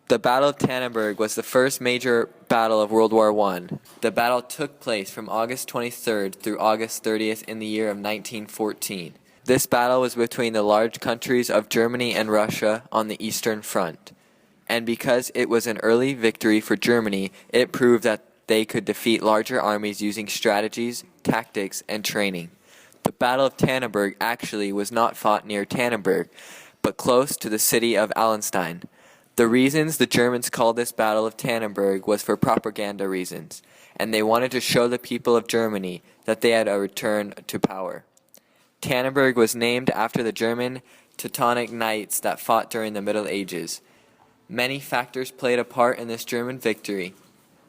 The Battle of Tannenberg was the first major battle of World War I. The battle took place from August 23rd through August 30th in the year of 1914. This battle was between the large countries of Germany and Russia on the Eastern Front. And because it was an early victory for Germany, it proved that they could defeat larger armies using strategies, tactics, and training. The Battle of Tannenberg actually was not fought near Tannenberg, but close to the city of Allenstein. The reasons the Germans called this Battle of Tannenberg was for propaganda reasons, and they wanted to show the people of Germany that they had a return to power. Tannenberg was named after the German Teutonic Knights that fought during the Middle Ages. Many factors played a part in this German victory.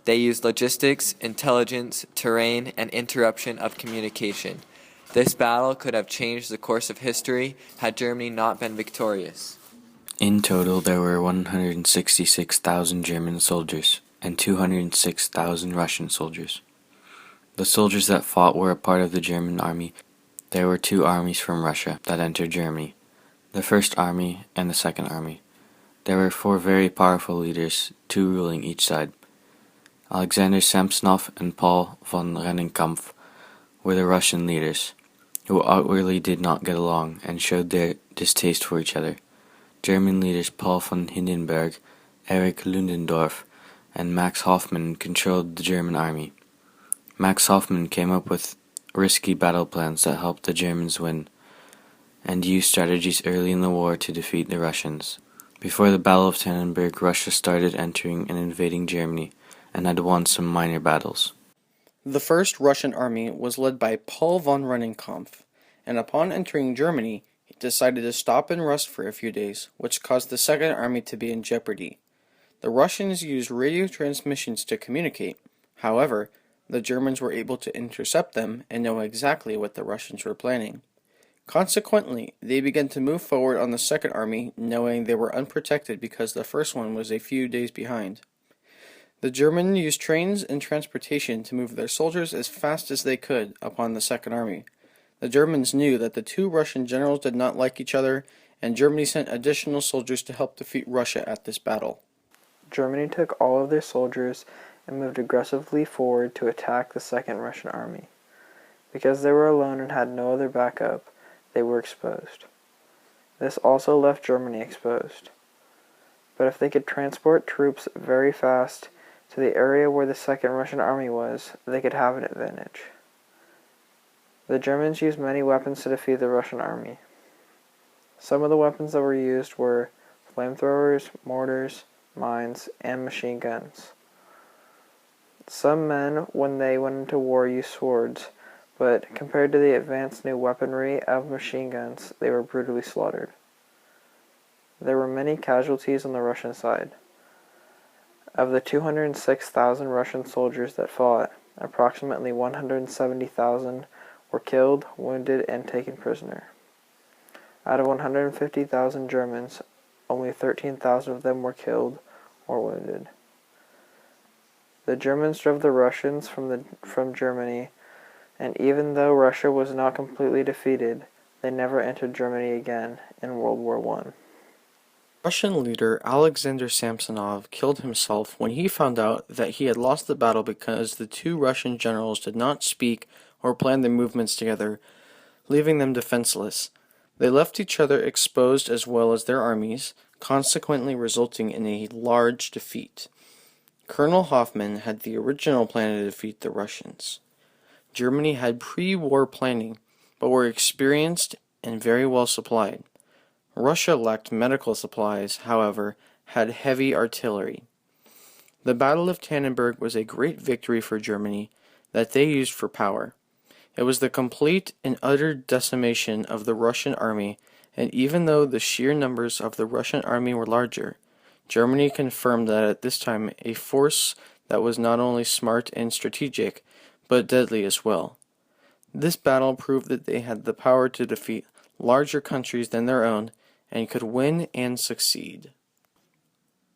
They used logistics, intelligence, terrain, and interruption of communication. This battle could have changed the course of history had Germany not been victorious. In total, there were 166,000 German soldiers and 206,000 Russian soldiers. The soldiers that fought were a part of the German army. There were two armies from Russia that entered Germany, the First Army and the Second Army. There were four very powerful leaders, two ruling each side. Alexander Samsonov and Paul von Rennenkampf were the Russian leaders, who outwardly did not get along and showed their distaste for each other. German leaders Paul von Hindenburg, Erich Ludendorff, and Max Hoffmann controlled the German army. Max Hoffmann came up with risky battle plans that helped the Germans win, and used strategies early in the war to defeat the Russians. Before the Battle of Tannenberg, Russia started entering and invading Germany, and had won some minor battles. The first Russian army was led by Paul von Rennenkampf, and upon entering Germany, he decided to stop and rest for a few days, which caused the Second Army to be in jeopardy. The Russians used radio transmissions to communicate. However, the Germans were able to intercept them and know exactly what the Russians were planning. Consequently, they began to move forward on the Second Army, knowing they were unprotected because the first one was a few days behind. The Germans used trains and transportation to move their soldiers as fast as they could upon the Second Army. The Germans knew that the two Russian generals did not like each other, and Germany sent additional soldiers to help defeat Russia at this battle. Germany took all of their soldiers and moved aggressively forward to attack the Second Russian Army. Because they were alone and had no other backup, they were exposed. This also left Germany exposed. But if they could transport troops very fast to the area where the Second Russian Army was, they could have an advantage. The Germans used many weapons to defeat the Russian army. Some of the weapons that were used were flamethrowers, mortars, mines, and machine guns. Some men, when they went into war, used swords, but compared to the advanced new weaponry of machine guns, they were brutally slaughtered. There were many casualties on the Russian side. Of the 206,000 Russian soldiers that fought, approximately 170,000 were killed, wounded, and taken prisoner. Out of 150,000 Germans, only 13,000 of them were killed or wounded. The Germans drove the Russians from Germany, and even though Russia was not completely defeated, they never entered Germany again in World War I. Russian leader Alexander Samsonov killed himself when he found out that he had lost the battle because the two Russian generals did not speak or plan their movements together, leaving them defenseless. They left each other exposed as well as their armies, consequently resulting in a large defeat. Colonel Hoffmann had the original plan to defeat the Russians. Germany had pre-war planning, but were experienced and very well supplied. Russia lacked medical supplies, however, had heavy artillery. The Battle of Tannenberg was a great victory for Germany that they used for power. It was the complete and utter decimation of the Russian army, and even though the sheer numbers of the Russian army were larger, Germany confirmed that at this time a force that was not only smart and strategic, but deadly as well. This battle proved that they had the power to defeat larger countries than their own, and could win and succeed.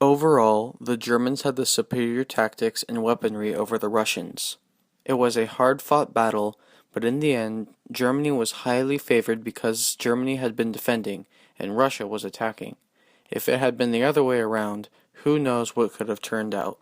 Overall, the Germans had the superior tactics and weaponry over the Russians. It was a hard-fought battle, but in the end, Germany was highly favored because Germany had been defending, and Russia was attacking. If it had been the other way around, Who knows what could have turned out?